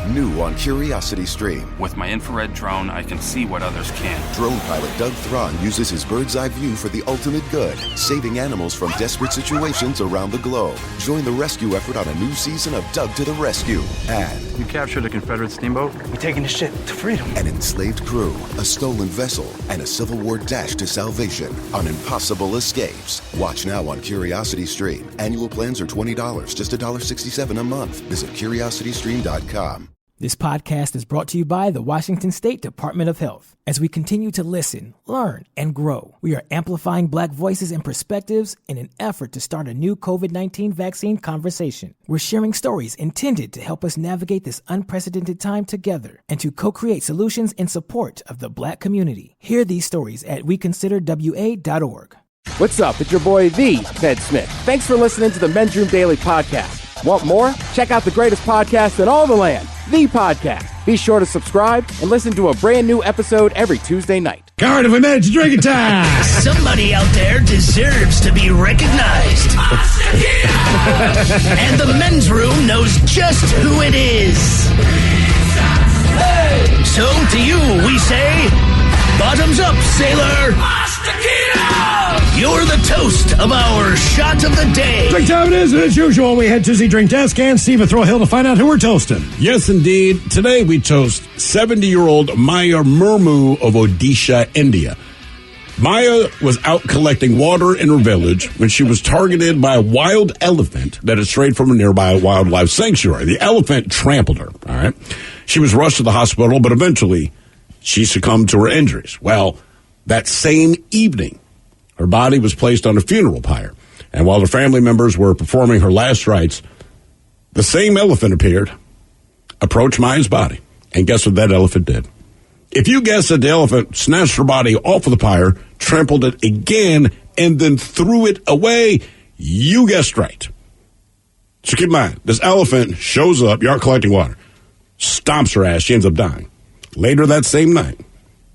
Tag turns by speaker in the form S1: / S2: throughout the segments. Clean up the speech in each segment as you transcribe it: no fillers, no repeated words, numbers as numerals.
S1: New on Curiosity Stream.
S2: With my infrared drone, I can see what others can't.
S1: Drone pilot Doug Thron uses his bird's eye view for the ultimate good, saving animals from desperate situations around the globe. Join the rescue effort on a new season of Doug to the Rescue. And
S2: You captured a Confederate steamboat?
S3: We're taking the ship to freedom.
S1: an enslaved crew, a stolen vessel, and a Civil War dash to salvation on impossible escapes. Watch now on Curiosity Stream. Annual plans are $20, just $1.67 a month. Visit curiositystream.com.
S4: This podcast is brought to you by the Washington State Department of Health. As we continue to listen, learn, and grow, we are amplifying Black voices and perspectives in an effort to start a new COVID-19 vaccine conversation. We're sharing stories intended to help us navigate this unprecedented time together and to co-create solutions in support of the Black community. Hear these stories at weconsiderwa.org.
S5: What's up? It's your boy, The Ted Smith. Thanks for listening to the Men's Room Daily Podcast. Want more? Check out the greatest podcast in all the land, The Podcast. Be sure to subscribe and listen to a brand new episode every Tuesday night.
S6: Cardiff, we made it to drinking time.
S7: Somebody out there deserves to be recognized. And the Men's Room knows just who it is. So to you, we say, bottoms up, sailor. You're the toast of our shot of the day.
S6: Drink time it is, and as usual, we head to the drink desk and Steve throw a hill to find out who we're toasting.
S8: Yes, indeed. Today we toast 70-year-old Maya Murmu of Odisha, India. Maya was out collecting water in her village when she was targeted by a wild elephant that had strayed from a nearby wildlife sanctuary. The elephant trampled her, all right? She was rushed to the hospital, but eventually she succumbed to her injuries. Well, that same evening, her body was placed on a funeral pyre. And while her family members were performing her last rites, the same elephant appeared, approached Maya's body. And guess what that elephant did? If you guess that the elephant snatched her body off of the pyre, trampled it again, and then threw it away, you guessed right. So keep in mind, this elephant shows up, you're out collecting water, stomps her ass, she ends up dying. Later that same night,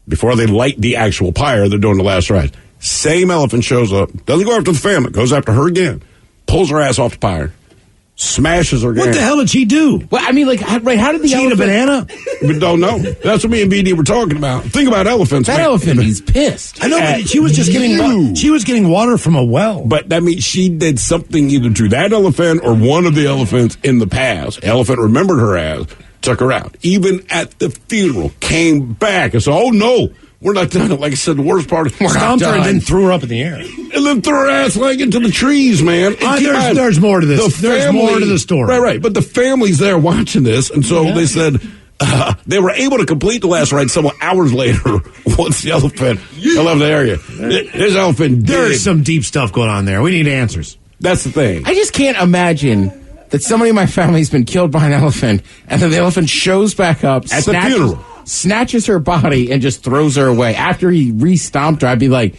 S8: before they light the actual pyre, they're doing the last rites. Same elephant shows up, doesn't go after the family, goes after her again, pulls her ass off the pyre, smashes her again.
S6: What the hell did she do?
S5: Well, I mean, like, how did the
S6: She eat a banana?
S8: We don't know. That's what me and BD were talking about. Think about elephants.
S5: That
S8: man.
S5: elephant, he's pissed.
S6: I know, but she was just getting water from a well.
S8: But that means she did something either to that elephant or one of the elephants in the past. Elephant remembered her ass, took her out. Even at the funeral, came back and said, oh, no, we're not done. Like I said, the worst part is
S6: Stomped her and then threw her up in the air.
S8: And then threw her ass like into the trees, man.
S6: There's more to this. There's more to the story.
S8: Right. But the family's there watching this, and so they said they were able to complete the last rite several hours later once the elephant left the area. This elephant did.
S6: There's some deep stuff going on there. We need answers.
S8: That's the thing.
S5: I just can't imagine that somebody in my family's been killed by an elephant, and then the elephant shows back up
S8: At the funeral.
S5: Snatches her body and just throws her away. After he re-stomped her, I'd be like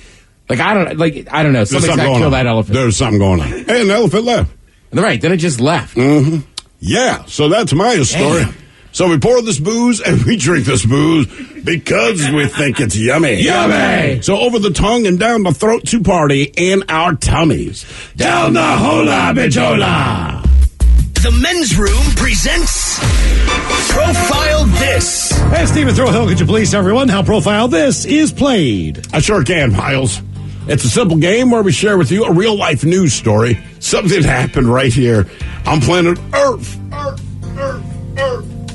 S5: I don't know. Somebody's got to kill that elephant.
S8: There's something going on. And the elephant left.
S5: Right, then it just left.
S8: Mm-hmm. Yeah, so that's Maya's story. Damn. So we pour this booze and we drink this booze because we think it's yummy.
S6: Yummy!
S8: So over the tongue and down the throat to party in our tummies.
S6: Down the hola bijola!
S7: The Men's Room presents Profile This.
S6: Hey, Stephen Throw Hill, could you please tell everyone how Profile This is played?
S8: I sure can, Miles. It's a simple game where we share with you a real-life news story, something that happened right here on planet Earth.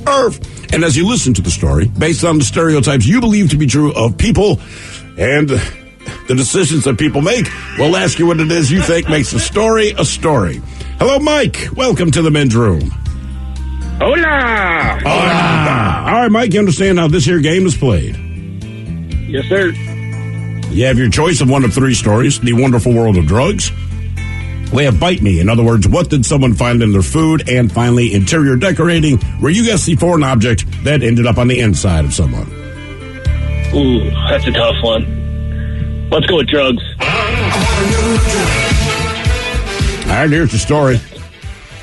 S8: Earth. And as you listen to the story, based on the stereotypes you believe to be true of people and the decisions that people make, we'll ask you what it is you think makes a story a story. Hello, Mike. Welcome to the Men's Room.
S9: Hola!
S8: Hola! All right, Mike, you understand how this here game is played?
S9: Yes, sir.
S8: You have your choice of one of three stories. The Wonderful World of Drugs. We have Bite Me. In other words, what did someone find in their food? And finally, Interior Decorating, where you guess the foreign object that ended up on the inside of someone.
S9: Ooh, that's a tough one. Let's go with drugs.
S8: All right, here's the story.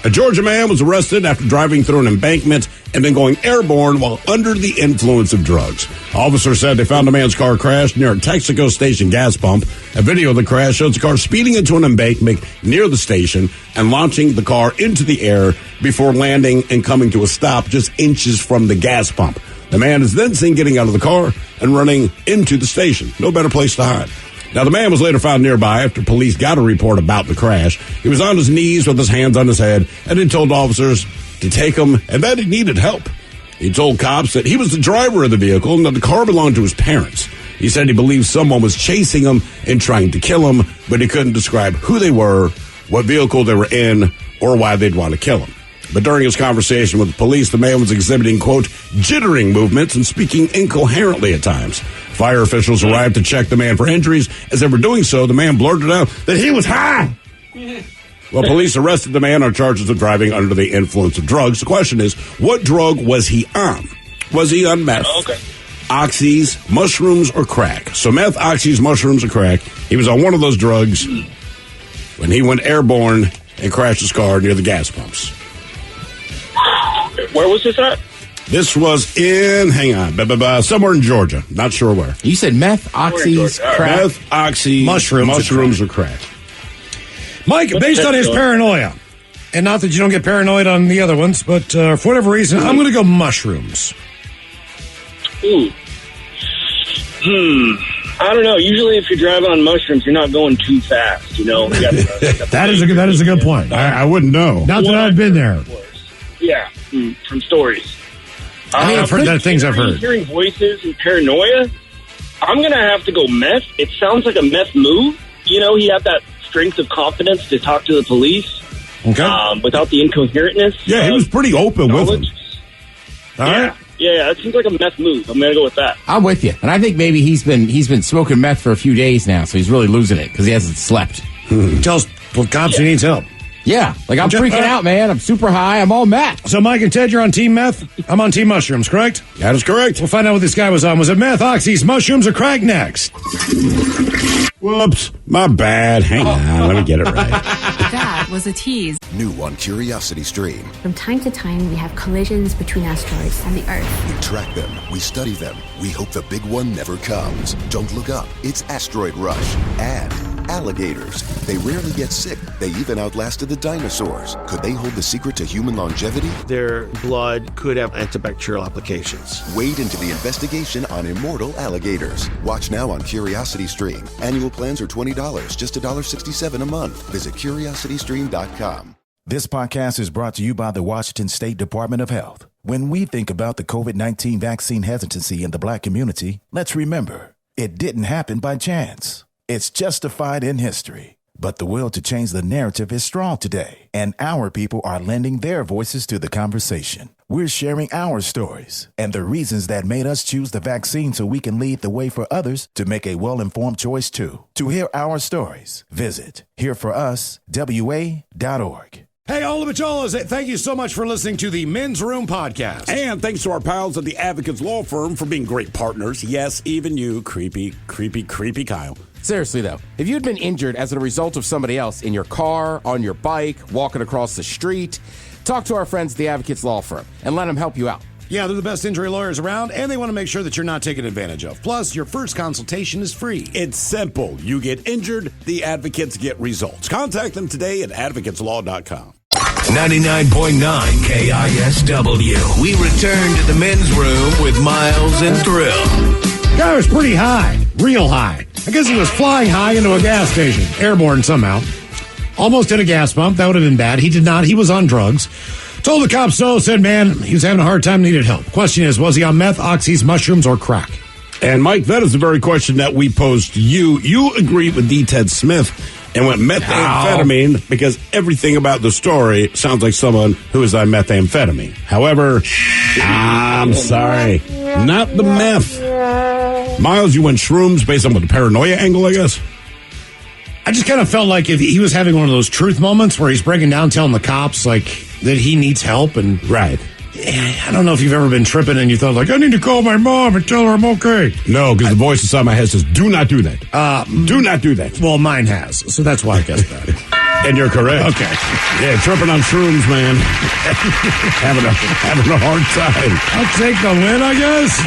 S8: A Georgia man was arrested after driving through an embankment and then going airborne while under the influence of drugs. Officers said they found the man's car crashed near a Texaco station gas pump. A video of the crash shows the car speeding into an embankment near the station and launching the car into the air before landing and coming to a stop just inches from the gas pump. The man is then seen getting out of the car and running into the station. No better place to hide. Now, the man was later found nearby after police got a report about the crash. He was on his knees with his hands on his head and he told officers to take him and that he needed help. He told cops that he was the driver of the vehicle and that the car belonged to his parents. He said he believed someone was chasing him and trying to kill him, but he couldn't describe who they were, what vehicle they were in, or why they'd want to kill him. But during his conversation with the police, the man was exhibiting, quote, jittering movements and speaking incoherently at times. Fire officials arrived to check the man for injuries. As they were doing so, the man blurted out that he was high. Well, police arrested the man on charges of driving under the influence of drugs. The question is, what drug was he on? Was he on meth, oxys, mushrooms, or crack? So meth, oxys, mushrooms, or crack. He was on one of those drugs when he went airborne and crashed his car near the gas pumps.
S9: Where was this at?
S8: This was in, somewhere in Georgia. Not sure where.
S5: You said meth, oxys, crack.
S8: Meth, oxy, mushrooms or crack.
S6: Mike, based on his paranoia, and not that you don't get paranoid on the other ones, but for whatever reason, I'm going to go mushrooms.
S9: Ooh. I don't know. Usually if you're driving on mushrooms, you're not going too fast, you know?
S6: That is a good point.
S8: I wouldn't know.
S6: Not that I've been there.
S9: Yeah, from stories.
S6: I've heard that things I've heard.
S9: Hearing voices and paranoia, I'm going to have to go meth. It sounds like a meth move. You know, he had that strength of confidence to talk to the police without the incoherentness.
S8: Yeah, he was pretty open with them.
S6: All right.
S9: Yeah, it seems like a meth move. I'm going to go with that.
S5: I'm with you. And I think maybe he's been smoking meth for a few days now, so he's really losing it because he hasn't slept.
S6: He tells cops he needs help.
S5: Yeah, like I'm freaking out, man. I'm super high. I'm all meth.
S6: So Mike and Ted, you're on Team Meth. I'm on Team Mushrooms, correct?
S8: That is correct.
S6: We'll find out what this guy was on. Was it meth, oxys, mushrooms, or crack next?
S8: Whoops, my bad. Hang on, let me get it right.
S3: That was a tease.
S1: New on Curiosity Stream.
S10: From time to time, we have collisions between asteroids and the Earth.
S1: We track them, we study them, we hope the big one never comes. Don't look up, it's Asteroid Rush. And alligators. They rarely get sick. They even outlasted the dinosaurs. Could they hold the secret to human longevity?
S11: Their blood could have antibacterial applications.
S1: Wade into the investigation on immortal alligators. Watch now on Curiosity Stream. Annual plans are $20, just $1.67 a month. Visit curiositystream.com.
S12: This podcast is brought to you by the Washington State Department of Health. When we think about the COVID-19 vaccine hesitancy in the Black community, let's remember, it didn't happen by chance. It's justified in history. But the will to change the narrative is strong today, and our people are lending their voices to the conversation. We're sharing our stories and the reasons that made us choose the vaccine so we can lead the way for others to make a well-informed choice too. To hear our stories, visit hereforuswa.org.
S6: Hey, all the Bacholas, thank you so much for listening to the Men's Room Podcast.
S8: And thanks to our pals at the Advocates Law Firm for being great partners. Yes, even you, creepy Kyle.
S5: Seriously, though, if you'd been injured as a result of somebody else in your car, on your bike, walking across the street, talk to our friends at the Advocates Law Firm and let them help you out.
S6: Yeah, they're the best injury lawyers around, and they want to make sure that you're not taken advantage of. Plus, your first consultation is free.
S8: It's simple. You get injured, the advocates get results. Contact them today at advocateslaw.com.
S7: 99.9 KISW. We return to the men's room with Miles and Thrill.
S6: Guy was pretty high, real high. I guess he was flying high into a gas station, airborne somehow. Almost hit a gas pump. That would have been bad. He did not. He was on drugs. Told the cops so, said, man, he was having a hard time, needed help. Question is, was he on meth, oxys, mushrooms, or crack?
S8: And, Mike, that is the very question that we posed to you. You agreed with D. Ted Smith and went methamphetamine because everything about the story sounds like someone who is on methamphetamine. However, I'm sorry, not the meth. Miles, you went shrooms based on the paranoia angle, I guess?
S6: I just kind of felt like if he was having one of those truth moments where he's breaking down, telling the cops like that he needs help. And
S8: right.
S6: I don't know if you've ever been tripping and you thought like, I need to call my mom and tell her I'm okay.
S8: No, because the voice inside my head says, do not do that. Do not do that.
S6: Well, mine has. So that's why I guess that.
S8: And you're correct.
S6: Okay.
S8: Yeah, tripping on shrooms, man. having a hard time.
S6: I'll take the win, I guess.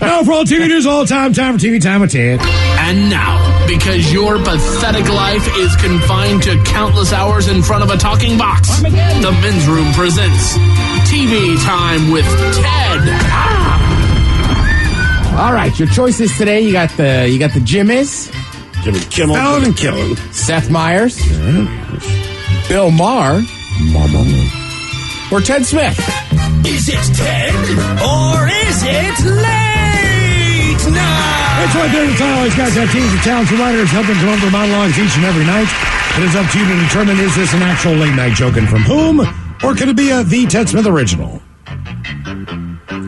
S6: Now for all TV news all time for TV Time with Ted.
S13: And now, because your pathetic life is confined to countless hours in front of a talking box, the Men's Room presents TV Time with Ted.
S5: All right, your choices today. You got the Jimmys,
S8: Jimmy Kimmel,
S6: Fallon and Killen,
S5: Seth Meyers, Bill Maher, or Ted Smith.
S7: Is it Ted or is it late night?
S6: That's right there in the title. These guys have teams of talented writers helping come up with monologues each and every night. It is up to you to determine, is this an actual late night joke and from whom? Or could it be a The Ted Smith original?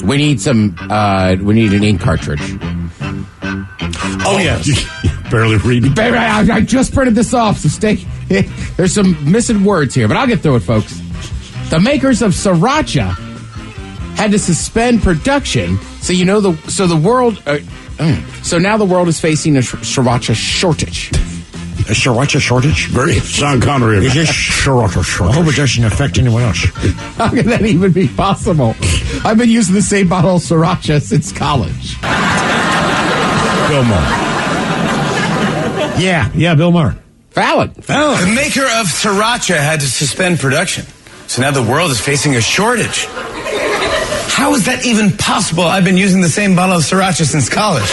S5: We need an ink cartridge.
S6: Oh, yes.
S8: Barely reading.
S5: Baby, I just printed this off, so there's some missing words here, but I'll get through it, folks. The makers of Sriracha had to suspend production, so now the world is facing a Sriracha shortage.
S6: A Sriracha shortage?
S8: Very Sean Connery.
S6: Is this Sriracha shortage? I hope it doesn't affect anyone else.
S5: How can that even be possible? I've been using the same bottle of Sriracha since college.
S6: Bill Maher. Yeah, Bill Maher.
S5: Fallon.
S14: The maker of Sriracha had to suspend production. So now the world is facing a shortage. How is that even possible? I've been using the same bottle of Sriracha since college.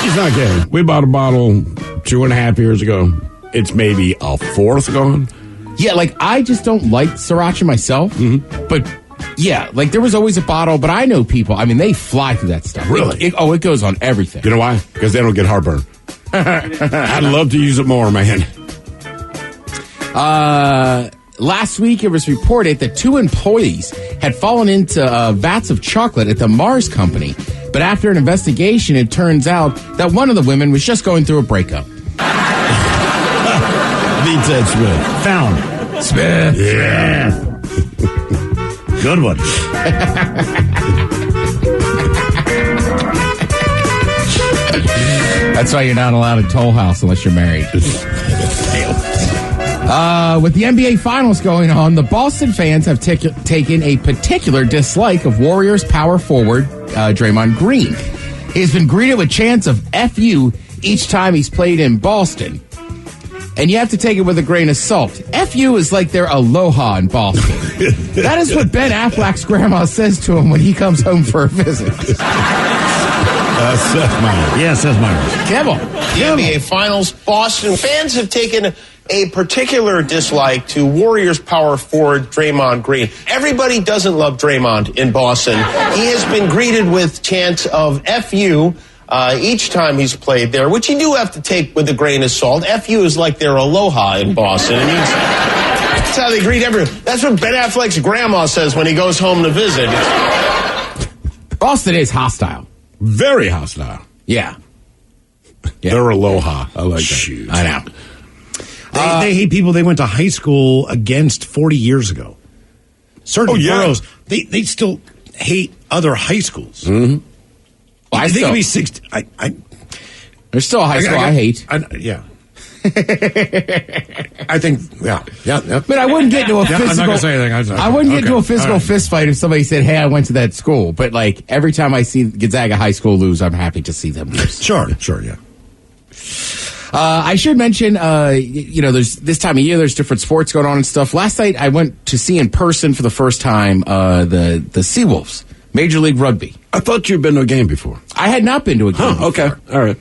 S8: He's not kidding. We bought a bottle 2.5 years ago. It's maybe a fourth gone.
S5: Yeah, I just don't like Sriracha myself. Mm-hmm. But, yeah, there was always a bottle, but I know people, they fly through that stuff.
S8: Really?
S5: It goes on everything.
S8: You know why? Because they don't get heartburn. I'd love to use it more, man.
S5: Last week, it was reported that 2 employees had fallen into vats of chocolate at the Mars company. But after an investigation, it turns out that one of the women was just going through a breakup.
S8: The Ted Smith.
S6: Fallon.
S5: Smith.
S6: Yeah. Good one.
S5: That's why you're not allowed in Toll House unless you're married. With the NBA Finals going on, the Boston fans have taken a particular dislike of Warriors power forward Draymond Green. He's been greeted with chants of "F you" each time he's played in Boston. And you have to take it with a grain of salt. F you is like their aloha in Boston. That is what Ben Affleck's grandma says to him when he comes home for a visit.
S8: Seth Meyers.
S6: Yeah, Seth Meyers.
S5: Kevin.
S15: The NBA Finals, Boston fans have taken a particular dislike to Warriors power forward Draymond Green. Everybody doesn't love Draymond in Boston. He has been greeted with chants of F you each time he's played there, which you do have to take with a grain of salt. F you is like their aloha in Boston. It means that's how they greet everyone. That's what Ben Affleck's grandma says when he goes home to visit.
S5: Boston is hostile.
S8: Very hostile.
S5: Yeah.
S8: They're aloha. I like that.
S6: Shoot.
S5: I know.
S6: They hate people they went to high school against 40 years ago. Certain boroughs, they still hate other high schools.
S5: Mm-hmm. Well,
S6: they can be 60.
S5: There's still a high school I hate.
S6: Yeah. I think, yeah.
S5: But I wouldn't get into a physical.
S6: I'm not gonna say anything.
S5: I wouldn't get into a physical fist fight if somebody said, "Hey, I went to that school." But every time I see Gonzaga High School lose, I'm happy to see them lose.
S6: Sure, yeah.
S5: I should mention, there's this time of year, there's different sports going on and stuff. Last night, I went to see in person for the first time the Seawolves, Major League Rugby.
S8: I thought you'd been to a game before.
S5: I had not been to a game before.
S8: Okay, all right.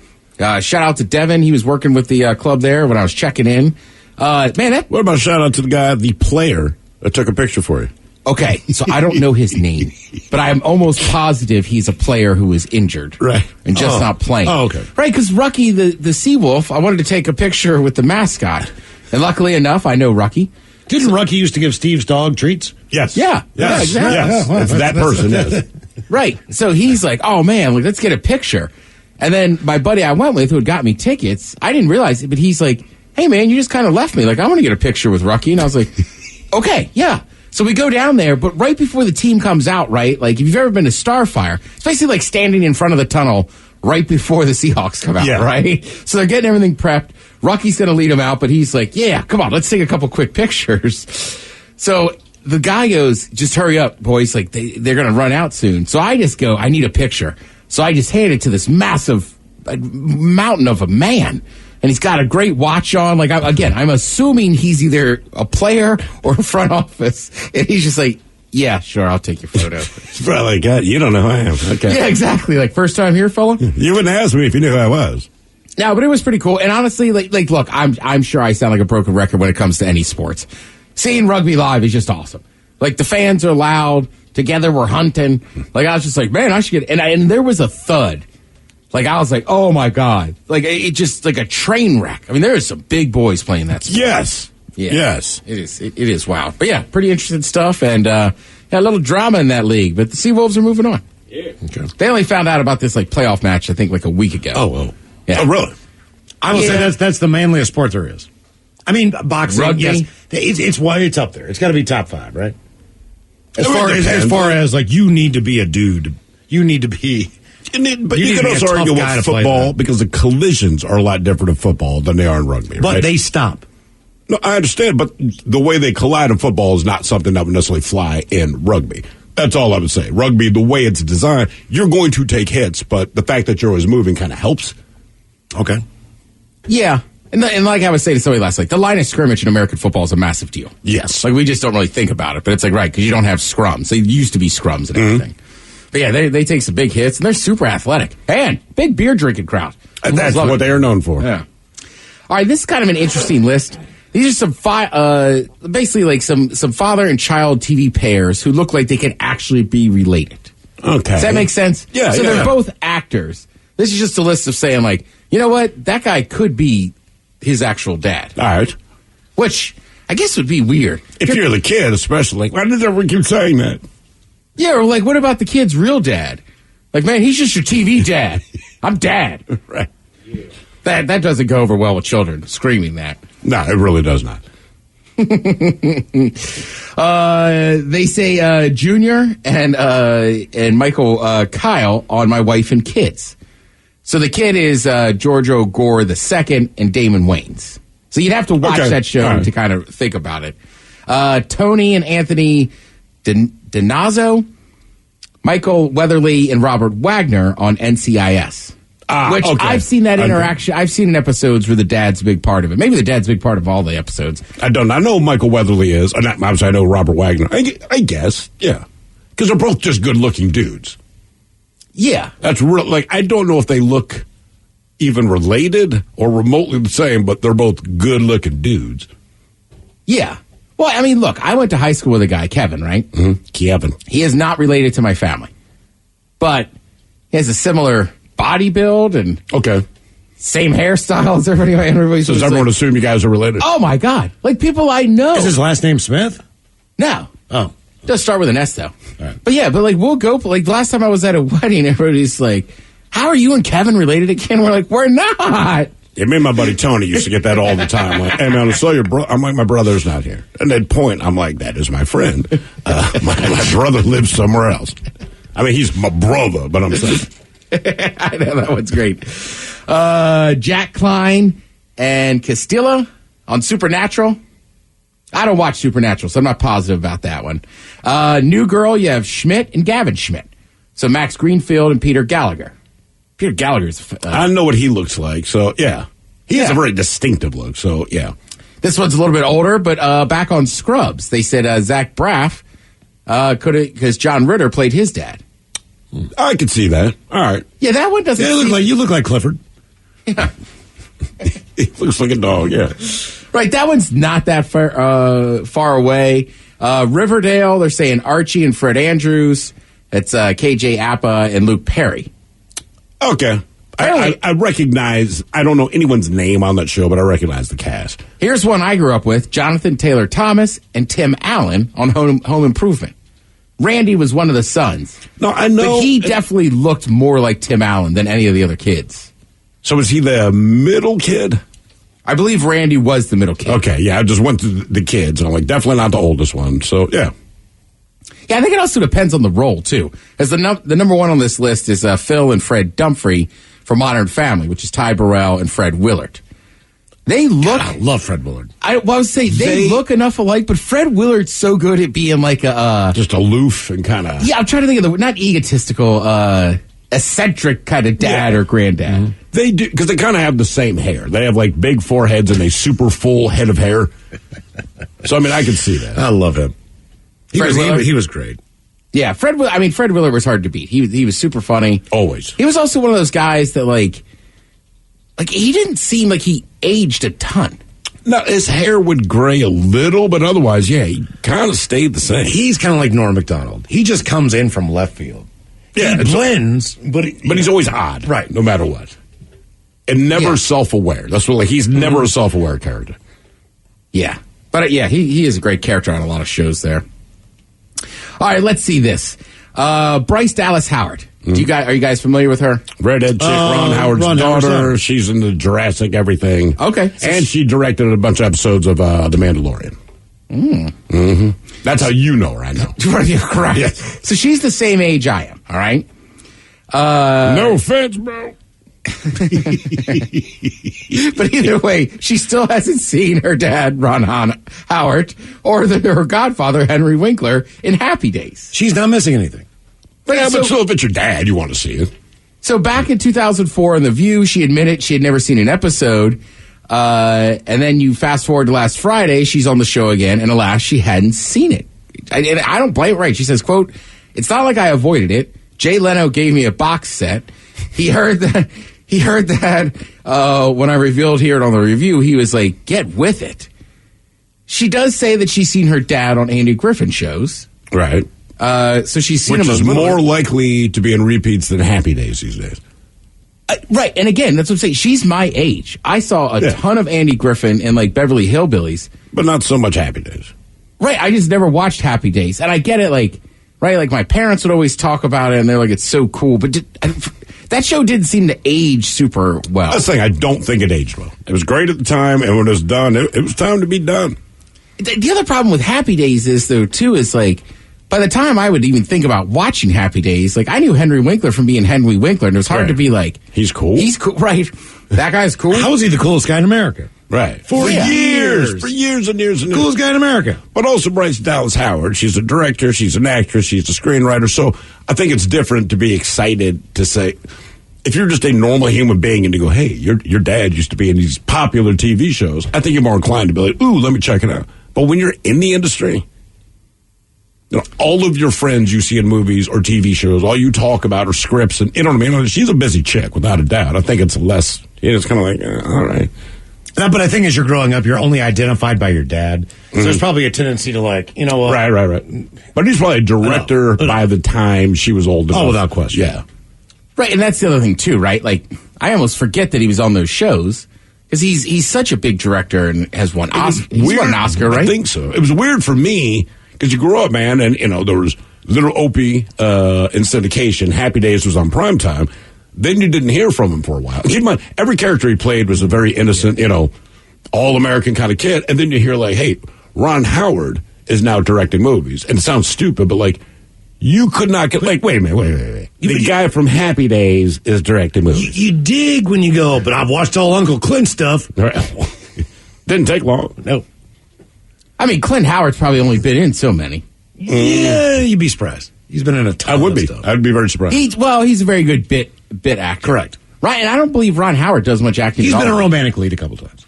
S5: Shout out to Devin. He was working with the club there when I was checking in. What
S8: about a shout out to the guy, the player, that took a picture for you?
S5: Okay, so I don't know his name, but I'm almost positive he's a player who is injured.
S8: Right.
S5: And just not playing.
S8: Oh, okay.
S5: Right, because Rucky, the Seawolf, I wanted to take a picture with the mascot. And luckily enough, I know Rucky.
S6: Didn't Rucky used to give Steve's dog treats?
S8: Yes.
S5: Yeah.
S8: Yes.
S5: Exactly.
S8: Yes. It's that person, yes.
S5: Right. So he's like, oh, man, let's get a picture. And then my buddy I went with who had got me tickets, I didn't realize it, but he's like, hey, man, you just kind of left me. I want to get a picture with Rucky. And I was like, okay, yeah. So we go down there, but right before the team comes out, right, if you've ever been to Starfire, it's basically like standing in front of the tunnel right before the Seahawks come out, right? So they're getting everything prepped. Rocky's going to lead them out, but he's like, yeah, come on, let's take a couple quick pictures. So the guy goes, just hurry up, boys. Like, they're going to run out soon. So I just go, I need a picture. So I just hand it to this massive mountain of a man. And he's got a great watch on. Like, I'm assuming he's either a player or front office. And he's just like, yeah, sure, I'll take your photo.
S8: It's probably like, God, you don't know who I am. Okay.
S5: Yeah, exactly. Like, first time here, fella?
S8: You wouldn't ask me if you knew who I was.
S5: No, but it was pretty cool. And honestly, like, look, I'm sure I sound like a broken record when it comes to any sports. Seeing rugby live is just awesome. Like, the fans are loud. Together we're hunting. Like, I was just like, man, I should get... And there was a thud. Like, I was like, oh, my God. Like, it just, like a train wreck. I mean, there is some big boys playing that sport.
S8: Yes.
S5: Yeah.
S8: Yes.
S5: It is wild. But, yeah, pretty interesting stuff. And a little drama in that league. But the Seawolves are moving on.
S8: Yeah. Okay.
S5: They only found out about this, like, playoff match, I think, like a week ago.
S8: Oh, well.
S5: Yeah.
S8: Oh, really?
S6: I will say that's the manliest sport there is. I mean, boxing,
S5: rugby,
S6: yes, it's up there. It's got to be top 5, right? As
S8: As
S6: far as like, you need to be a dude. You need to be.
S8: But you can also argue with football because the collisions are a lot different in football than they are in rugby.
S6: But
S8: right?
S6: they stop.
S8: No, I understand, but the way they collide in football is not something that would necessarily fly in rugby. That's all I would say. Rugby, the way it's designed, you're going to take hits, but the fact that you're always moving kind of helps. Okay.
S5: Yeah. And like I was saying to somebody last night, the line of scrimmage in American football is a massive deal.
S8: Yes.
S5: Like, we just don't really think about it. But it's like, right, because you don't have scrums. They used to be scrums and everything. But yeah, they take some big hits, and they're super athletic. And big beer drinking crowd.
S8: That's what they are known for.
S5: Yeah. All right, this is kind of an interesting list. These are some basically like some father and child TV pairs who look like they can actually be related.
S8: Okay.
S5: Does that make sense?
S8: Yeah.
S5: So they're both actors. This is just a list of saying, like, you know what? That guy could be his actual dad.
S8: All right.
S5: Which I guess would be weird.
S8: If you're the kid, especially. Why does everyone keep saying that?
S5: Yeah, or like, what about the kid's real dad? Like, man, he's just your TV dad. I'm dad.
S8: Right.
S5: That doesn't go over well with children, screaming that.
S8: No, it really does not.
S5: They say Junior and Michael Kyle on My Wife and Kids. So the kid is Giorgio Gore II and Damon Wayans. So you'd have to watch that show to kind of think about it. Tony and Anthony Donazzo, Michael Weatherly and Robert Wagner on NCIS. Which I've seen that interaction. I've seen in episodes where the dad's a big part of it. Maybe the dad's a big part of all the episodes.
S8: I don't. I know Michael Weatherly is. Obviously, I know Robert Wagner. I guess, yeah, because they're both just good-looking dudes.
S5: Yeah,
S8: that's real. Like, I don't know if they look even related or remotely the same, but they're both good-looking dudes.
S5: Yeah. Well, I mean, look, I went to high school with a guy, Kevin, right?
S8: Mm-hmm. Kevin.
S5: He is not related to my family, but he has a similar body build and same hairstyle as everybody.
S8: So does everyone assume you guys are related?
S5: Oh my God! Like, people I know.
S6: Is his last name Smith?
S5: No.
S6: Oh,
S5: does start with an S though.
S6: All right.
S5: But yeah, but like, we'll go. Like, the last time I was at a wedding, everybody's like, "How are you and Kevin related again?" We're like, "We're not."
S8: Yeah, me and my buddy Tony used to get that all the time. Like, hey man, I saw your brother. I'm like, my brother's not here. And they'd point. I'm like, that is my friend. My brother lives somewhere else. I mean, he's my brother, but I'm saying.
S5: I know, that one's great. Jack Klein and Castillo on Supernatural. I don't watch Supernatural, so I'm not positive about that one. New Girl, you have Schmidt and Gavin Schmidt. So Max Greenfield and Peter Gallagher. Peter Gallagher's...
S8: I know what he looks like, so yeah. He has a very distinctive look, so yeah.
S5: This one's a little bit older, but back on Scrubs, they said Zach Braff could have... Because John Ritter played his dad.
S8: I could see that. All right.
S5: Yeah, that one doesn't.
S6: You look like Clifford.
S5: Yeah,
S8: he looks like a dog. Yeah,
S5: right. That one's not that far away. Riverdale. They're saying Archie and Fred Andrews. That's KJ Apa and Luke Perry.
S8: Okay, I recognize. I don't know anyone's name on that show, but I recognize the cast.
S5: Here's one I grew up with: Jonathan Taylor Thomas and Tim Allen on Home Improvement. Randy was one of the sons.
S8: No, I know.
S5: But he definitely looked more like Tim Allen than any of the other kids.
S8: So was he the middle kid?
S5: I believe Randy was the middle kid.
S8: Okay, yeah, I just went to the kids, and I'm like, definitely not the oldest one. So, yeah.
S5: Yeah, I think it also depends on the role, too. As the number one on this list is Phil and Fred Dumfrey for Modern Family, which is Ty Burrell and Fred Willard. They look...
S6: God, I love Fred Willard.
S5: I was saying, they look enough alike, but Fred Willard's so good at being like a...
S8: just aloof and kind of...
S5: Yeah, I'm trying to think of the... Not egotistical, eccentric kind of dad or granddad.
S8: Mm-hmm. They do, because they kind of have the same hair. They have like big foreheads and a super full head of hair. So, I mean, I can see that.
S6: I love him. He was great.
S5: Yeah, Fred Willard was hard to beat. He was super funny.
S8: Always.
S5: He was also one of those guys that, like he didn't seem like he aged a ton.
S8: No, his hair would gray a little, but otherwise, yeah, he kind of stayed the same.
S6: He's kind of like Norm Macdonald. He just comes in from left field.
S8: Yeah,
S6: he blends, but
S8: he's always odd,
S6: right?
S8: No matter what, and never self-aware. That's what he's never a self-aware character.
S5: Yeah, but he is a great character on a lot of shows there. All right, let's see this. Bryce Dallas Howard. Are you guys familiar with her?
S8: Redhead chick, Ron Howard's daughter. She's in the Jurassic everything.
S5: Okay.
S8: And she directed a bunch of episodes of The Mandalorian. Mm-hmm. That's how you know her, I know.
S5: Correct. Yeah. So she's the same age I am, all right?
S8: No offense, bro.
S5: But either way, she still hasn't seen her dad, Ron Howard, or her godfather, Henry Winkler, in Happy Days.
S6: She's not missing anything.
S8: But if it's your dad, you want to see it.
S5: So back in 2004 on The View, she admitted she had never seen an episode. And then you fast forward to last Friday, she's on the show again, and alas, she hadn't seen it. And I don't blame her, right? She says, quote, "It's not like I avoided it. Jay Leno gave me a box set. He heard that when I revealed here on the review, he was like, get with it." She does say that she's seen her dad on Andy Griffin shows.
S8: Right.
S5: So she's seen
S8: Which
S5: him
S8: is more likely to be in repeats than Happy Days these days.
S5: Right. And again, that's what I'm saying. She's my age. I saw a ton of Andy Griffin and like Beverly Hillbillies.
S8: But not so much Happy Days.
S5: Right. I just never watched Happy Days. And I get it, like, right? Like my parents would always talk about it and they're like, it's so cool. But that show didn't seem to age super well.
S8: That's the thing. I don't think it aged well. It was great at the time, and when it was done, it was time to be done.
S5: The other problem with Happy Days is, though, too, is like, by the time I would even think about watching Happy Days, like, I knew Henry Winkler from being Henry Winkler, and it was hard to be like...
S8: He's cool?
S5: He's cool, right. That guy's cool.
S6: How is he the coolest guy in America?
S8: Right.
S6: For years.
S8: For years and years and years.
S6: Coolest guy in America.
S8: But also Bryce Dallas Howard. She's a director, she's an actress, she's a screenwriter, so I think it's different to be excited to say... If you're just a normal human being and to go, hey, your dad used to be in these popular TV shows, I think you're more inclined to be like, ooh, let me check it out. But when you're in the industry... You know, all of your friends you see in movies or TV shows, all you talk about are scripts, and you know what I mean? She's a busy chick, without a doubt. I think it's less, it's kind of like, all right.
S6: But I think as you're growing up, you're only identified by your dad. So there's probably a tendency to like, you know what?
S8: Right. But he's probably a director by the time she was old enough.
S6: Oh, without question.
S8: Yeah.
S5: Right, and that's the other thing, too, right? Like, I almost forget that he was on those shows, because he's such a big director and has won He's won an Oscar, right?
S8: I think so. It was weird for me, because you grew up, man, and, you know, there was Little Opie in syndication. Happy Days was on primetime. Then you didn't hear from him for a while. Keep in mind, every character he played was a very innocent, you know, all-American kind of kid. And then you hear, like, hey, Ron Howard is now directing movies. And it sounds stupid, but, like, you could not get, like, wait a minute. The guy from Happy Days is directing movies.
S6: You dig when you go, but I've watched all Uncle Clint stuff.
S8: Didn't take long.
S6: No.
S5: I mean, Clint Howard's probably only been in so many.
S6: Yeah, you'd be surprised. He's been in a ton of stuff.
S8: I'd be very surprised.
S5: He's a very good bit actor.
S6: Correct.
S5: Right, and I don't believe Ron Howard does much acting
S6: He's
S5: at all.
S6: been a romantic lead a couple times.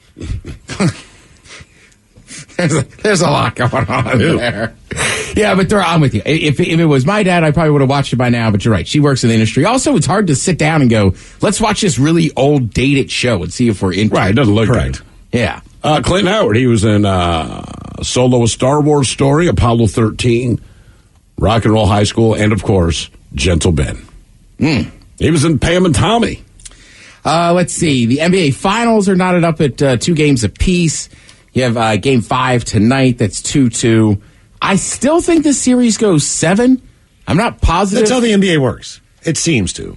S5: There's a lot going on there. Yeah, but I'm with you. If it was my dad, I probably would have watched it by now, but you're right. She works in the industry. Also, it's hard to sit down and go, let's watch this really old, dated show and see if we're into
S8: Right, it doesn't look right.
S5: Yeah.
S8: Clint Howard, he was in Solo: A Star Wars Story, Apollo 13, Rock and Roll High School, and, of course, Gentle Ben. He was in Pam and Tommy.
S5: Let's see. The NBA Finals are knotted up at 2 games apiece. You have Game 5 tonight. That's 2-2. I still think this series goes 7. I'm not positive.
S6: That's how the NBA works. It seems to.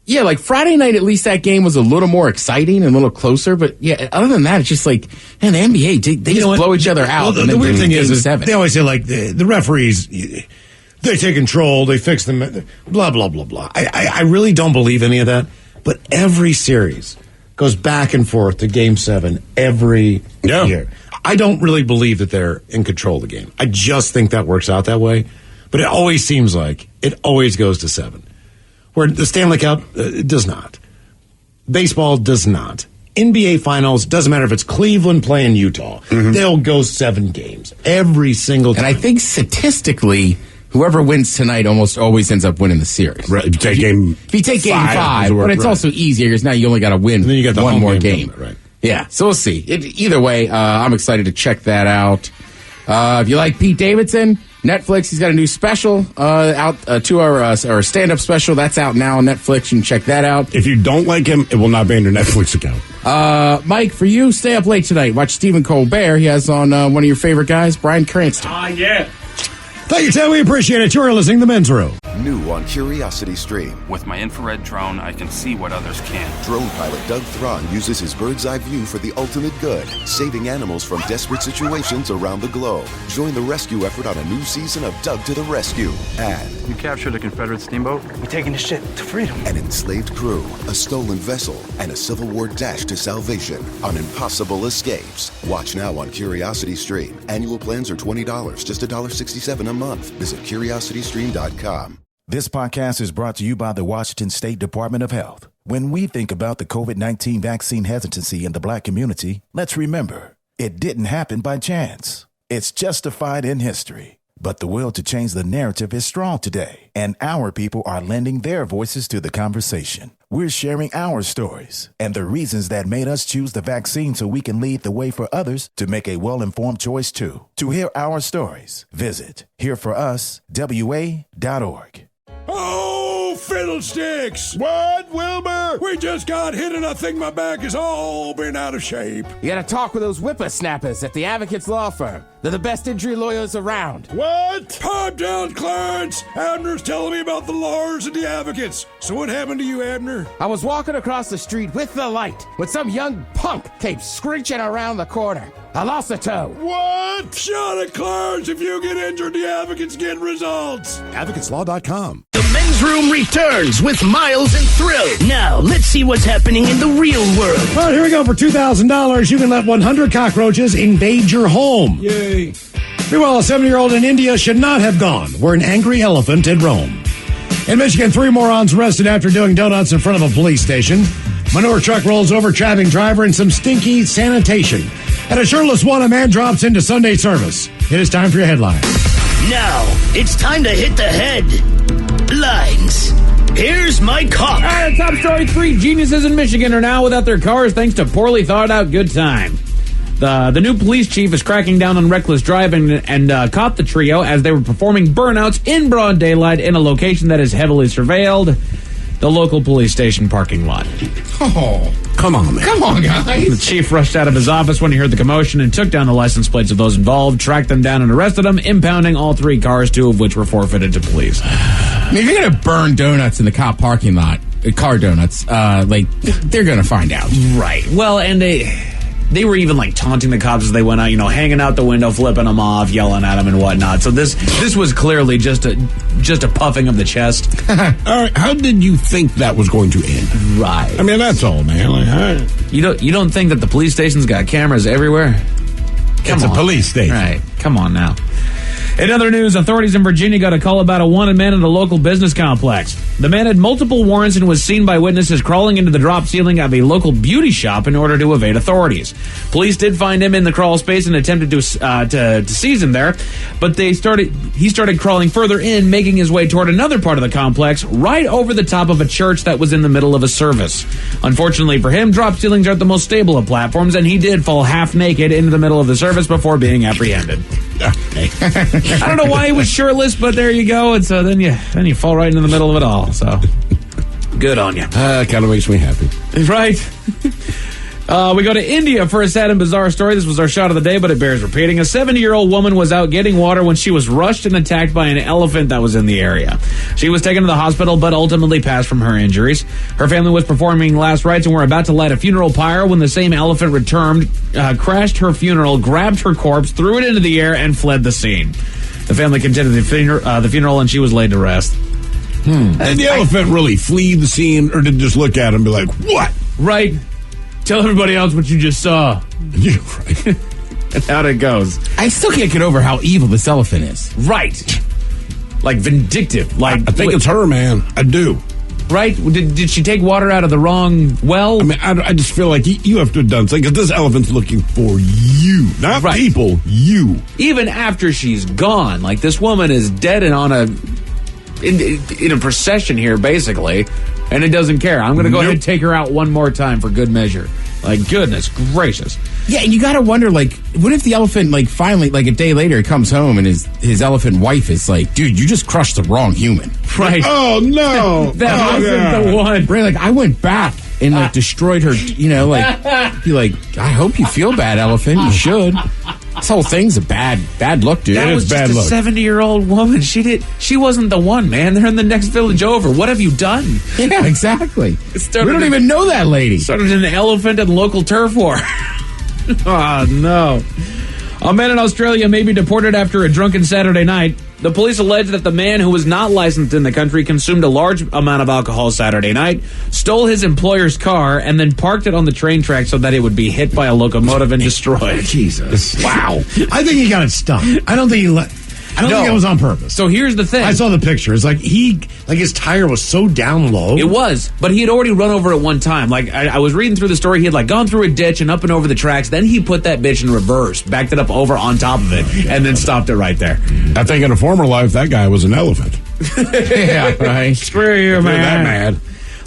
S5: Yeah, like Friday night, at least that game was a little more exciting and a little closer. But yeah, other than that, it's just like, man, the NBA, they just blow each other out.
S6: Well, the weird thing is, they always say, like, the referees, they take control, they fix them, blah, blah, blah, blah. I really don't believe any of that. But every series goes back and forth to Game 7 every year. I don't really believe that they're in control of the game. I just think that works out that way. But it always seems like it always goes to 7. Where the Stanley Cup does not. Baseball does not. NBA Finals, doesn't matter if it's Cleveland playing Utah. They'll go 7 games every single time.
S5: And I think statistically, whoever wins tonight almost always ends up winning the series.
S8: Right. If you take game
S5: 5, but it's also easier because now you only got to win
S6: and then you got the
S5: one more
S6: game.
S5: Right. Yeah, so we'll see. Either way, I'm excited to check that out. If you like Pete Davidson, Netflix, he's got a new special out, 2-hour stand-up special. That's out now on Netflix. You can check that out.
S8: If you don't like him, it will not be on your Netflix account.
S5: Mike, for you, stay up late tonight. Watch Stephen Colbert. He has on one of your favorite guys, Bryan Cranston.
S2: Yeah.
S6: Thank you, Ted. We appreciate it. You're listening to The Men's Room.
S1: New on Curiosity Stream.
S2: With my infrared drone, I can see what others can't.
S1: Drone pilot Doug Thron uses his bird's eye view for the ultimate good, saving animals from desperate situations around the globe. Join the rescue effort on a new season of Doug to the Rescue. And
S2: You captured a Confederate steamboat?
S16: We're taking this shit to freedom.
S1: an enslaved crew, a stolen vessel, and a Civil War dash to salvation on impossible escapes. Watch now on Curiosity Stream. Annual plans are $20, just $1.67 a month. Visit curiositystream.com.
S12: This podcast is brought to you by the Washington State Department of Health. When we think about the COVID-19 vaccine hesitancy in the Black community, let's remember, it didn't happen by chance. It's justified in history. But the will to change the narrative is strong today, and our people are lending their voices to the conversation. We're sharing our stories and the reasons that made us choose the vaccine so we can lead the way for others to make a well-informed choice too. To hear our stories, visit hereforuswa.org.
S8: Oh, fiddlesticks! What, Wilbur? We just got hit and I think my back has all been out of shape.
S5: You gotta talk with those whippersnappers at the Advocates Law Firm. They're the best injury lawyers around.
S8: What? Pipe down, Clarence! Abner's telling me about the lawyers and the advocates. So what happened to you, Abner?
S5: I was walking across the street with the light when some young punk came screeching around the corner. I lost a toe.
S8: What? Shut it, Clarence! If you get injured, the advocates get results.
S6: AdvocatesLaw.com.
S7: The Men's Room returns with Miles and Thrill. Now, let's see what's happening in the real world.
S6: All right, here we go. For $2,000, you can let 100 cockroaches invade your home.
S8: Yay.
S6: Meanwhile, a 70-year-old in India should not have gone where an angry elephant in Rome. In Michigan, 3 morons arrested after doing donuts in front of a police station. Manure truck rolls over trapping driver in some stinky sanitation. At a shirtless one, a man drops into Sunday service. It is time for your headlines.
S7: Now, it's time to hit the headlines. Here's my cock.
S17: All right, top story. 3 geniuses in Michigan are now without their cars thanks to poorly thought out good time. The new police chief is cracking down on reckless driving and caught the trio as they were performing burnouts in broad daylight in a location that is heavily surveilled, the local police station parking lot.
S5: Oh,
S8: come on, man.
S5: Come on, guys.
S17: The chief rushed out of his office when he heard the commotion and took down the license plates of those involved, tracked them down and arrested them, impounding all 3 cars, 2 of which were forfeited to police.
S5: I mean, if you're going to burn donuts in the cop parking lot, car donuts, they're going to find out.
S17: Right. Well, and they were even taunting the cops as they went out, hanging out the window, flipping them off, yelling at them and whatnot. So this was clearly just a puffing of the chest.
S8: All right, how did you think that was going to end?
S17: Right.
S8: I mean, that's all, man.
S17: You don't think that the police station's got cameras everywhere?
S8: It's a police station.
S17: Right. Come on now. In other news, authorities in Virginia got a call about a wanted man at a local business complex. The man had multiple warrants and was seen by witnesses crawling into the drop ceiling of a local beauty shop in order to evade authorities. Police did find him in the crawl space and attempted to seize him there, but he started crawling further in, making his way toward another part of the complex, right over the top of a church that was in the middle of a service. Unfortunately for him, drop ceilings aren't the most stable of platforms, and he did fall half naked into the middle of the service before being apprehended. I don't know why he was shirtless, but there you go. And so then you fall right into the middle of it all. So good on you.
S8: Kind of makes me happy.
S17: Right. We go to India for a sad and bizarre story. This was our shot of the day, but it bears repeating. A 70-year-old woman was out getting water when she was rushed and attacked by an elephant that was in the area. She was taken to the hospital, but ultimately passed from her injuries. Her family was performing last rites and were about to light a funeral pyre when the same elephant returned, crashed her funeral, grabbed her corpse, threw it into the air, and fled the scene. The family continued the funeral, and she was laid to rest.
S8: Did the elephant really flee the scene, or did it just look at him and be like, what?
S17: Right. Tell everybody else what you just saw.
S8: Yeah, right.
S17: That's how it goes.
S5: I still can't get over how evil this elephant is.
S17: Right. Like vindictive. Like
S8: I think it's her, man. I do.
S17: Right? Did she take water out of the wrong well?
S8: I mean, I just feel like you have to have done something, because this elephant's looking for you, not people, you.
S17: Even after she's gone, like this woman is dead and on in a procession here, basically, and it doesn't care. I'm going to go ahead and take her out one more time for good measure. Like, goodness gracious.
S5: Yeah, and you got to wonder, like, what if the elephant, like, finally, like, a day later, comes home and his elephant wife is like, dude, you just crushed the wrong human.
S17: Right.
S8: Oh, no.
S17: That wasn't the one.
S5: Right, like, I went back and, like, destroyed her, you know, like, be like, I hope you feel bad, elephant. You should. This whole thing's a bad look, dude.
S17: That was just a 70-year-old woman. She wasn't the one, man. They're in the next village over. What have you done?
S5: Yeah, exactly. We don't even know that lady.
S17: Started an elephant and local turf war. Oh, no. A man in Australia may be deported after a drunken Saturday night. The police allege that the man, who was not licensed in the country, consumed a large amount of alcohol Saturday night, stole his employer's car, and then parked it on the train track so that it would be hit by a locomotive and destroyed.
S6: Jesus.
S17: Wow.
S6: I think he got it stuck. I don't think it was on purpose.
S17: So here's the thing.
S6: I saw the picture. It's like his tire was so down low.
S17: It was, but he had already run over it one time. Like, I was reading through the story. He had, like, gone through a ditch and up and over the tracks. Then he put that bitch in reverse, backed it up over on top of it, and then stopped it right there.
S8: I think in a former life, that guy was an elephant.
S5: Yeah, right.
S17: Screw you, man.
S8: That mad.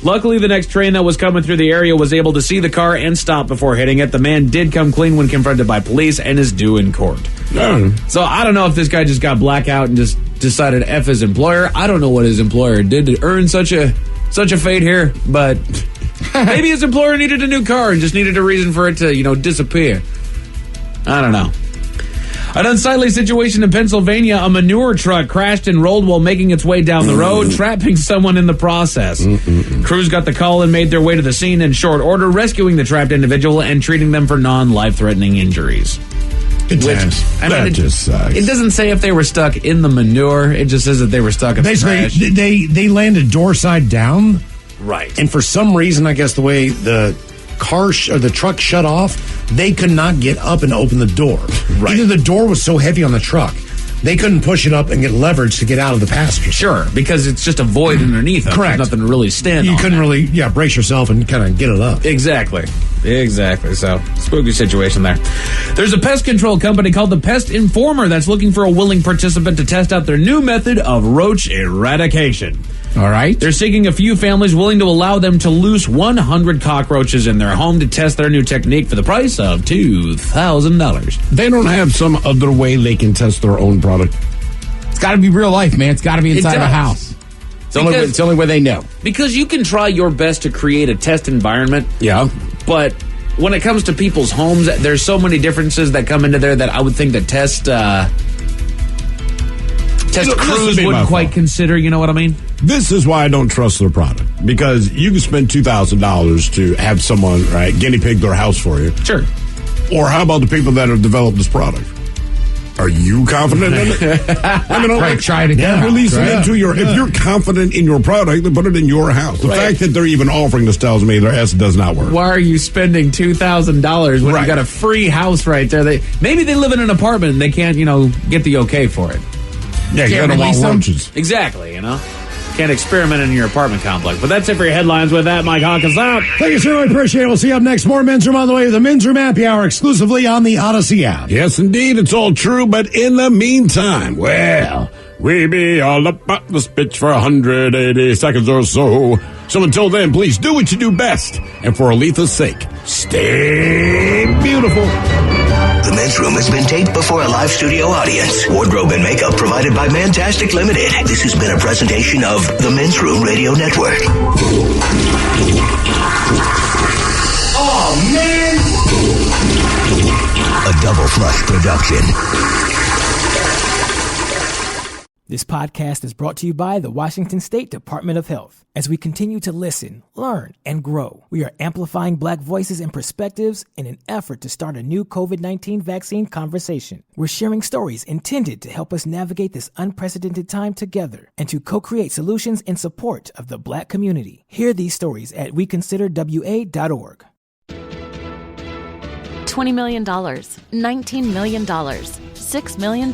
S17: Luckily, the next train that was coming through the area was able to see the car and stop before hitting it. The man did come clean when confronted by police and is due in court. So I don't know if this guy just got blackout and just decided F his employer. I don't know what his employer did to earn such a fate here, but maybe his employer needed a new car and just needed a reason for it to, disappear. I don't know. An unsightly situation in Pennsylvania. A manure truck crashed and rolled while making its way down the road, trapping someone in the process. Crews got the call and made their way to the scene in short order, rescuing the trapped individual and treating them for non-life-threatening injuries.
S6: That just sucks.
S17: It doesn't say if they were stuck in the manure. It just says that they were stuck in the trash.
S6: They landed door side down.
S17: Right.
S6: And for some reason, I guess the way the the truck shut off, they could not get up and open the door.
S17: Right.
S6: Either the door was so heavy on the truck, they couldn't push it up and get leverage to get out of the passenger.
S17: Sure, because it's just a void underneath them.
S6: Correct.
S17: There's nothing to really stand on.
S6: You couldn't really, brace yourself and kind of get it up.
S17: Exactly. So, spooky situation there. There's a pest control company called the Pest Informer that's looking for a willing participant to test out their new method of roach eradication.
S5: All right.
S17: They're seeking a few families willing to allow them to loose 100 cockroaches in their home to test their new technique for the price of $2,000.
S8: They don't have some other way they can test their own product.
S5: It's got to be real life, man. It's got to be inside of a house. It's the only way they know.
S17: Because you can try your best to create a test environment.
S8: Yeah.
S17: But when it comes to people's homes, there's so many differences that come into there that I would think that test crews wouldn't quite consider, you know what I mean?
S8: This is why I don't trust their product. Because you can spend $2,000 to have someone, guinea pig their house for you.
S17: Sure.
S8: Or how about the people that have developed this product? Are you confident in it?
S5: Try it again.
S8: Release it into if you're confident in your product, then put it in your house. The fact that they're even offering this tells me their S does not work.
S17: Why are you spending $2,000 when you got a free house right there? Maybe they live in an apartment and they can't, get the okay for it.
S8: Yeah, you gotta want roaches.
S17: Exactly, Can't experiment in your apartment complex. But that's it for your headlines. With that, Mike Hawkins out.
S6: Thank you, sir. I appreciate it. We'll see you up next. More Men's Room on the way. The Men's Room Happy Hour exclusively on the Odyssey app.
S8: Yes, indeed. It's all true. But in the meantime, we be all about this bitch for 180 seconds or so. So until then, please do what you do best. And for Aletha's sake, stay beautiful.
S7: The Men's Room has been taped before a live studio audience. Wardrobe and makeup provided by Mantastic Limited. This has been a presentation of the Men's Room Radio Network.
S6: Oh, man!
S7: A Double Flush production.
S4: This podcast is brought to you by the Washington State Department of Health. As we continue to listen, learn, and grow, we are amplifying Black voices and perspectives in an effort to start a new COVID-19 vaccine conversation. We're sharing stories intended to help us navigate this unprecedented time together and to co-create solutions in support of the Black community. Hear these stories at weconsiderwa.org.
S16: $20 million, $19 million, $6 million.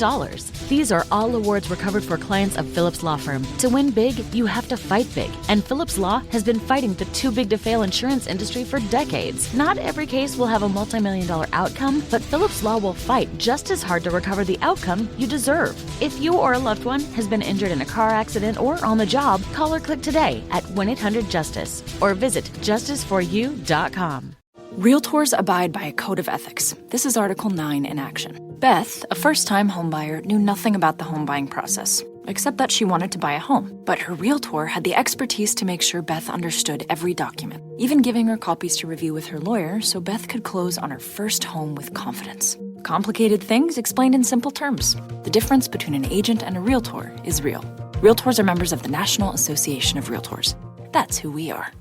S16: These are all awards recovered for clients of Phillips Law Firm. To win big, you have to fight big. And Phillips Law has been fighting the too big to fail insurance industry for decades. Not every case will have a multi-million-dollar outcome, but Phillips Law will fight just as hard to recover the outcome you deserve. If you or a loved one has been injured in a car accident or on the job, call or click today at 1-800-JUSTICE or visit justiceforyou.com.
S18: Realtors abide by a code of ethics. This is Article 9 in action. Beth, a first-time homebuyer, knew nothing about the home buying process, except that she wanted to buy a home. But her realtor had the expertise to make sure Beth understood every document, even giving her copies to review with her lawyer so Beth could close on her first home with confidence. Complicated things explained in simple terms. The difference between an agent and a realtor is real. Realtors are members of the National Association of Realtors. That's who we are.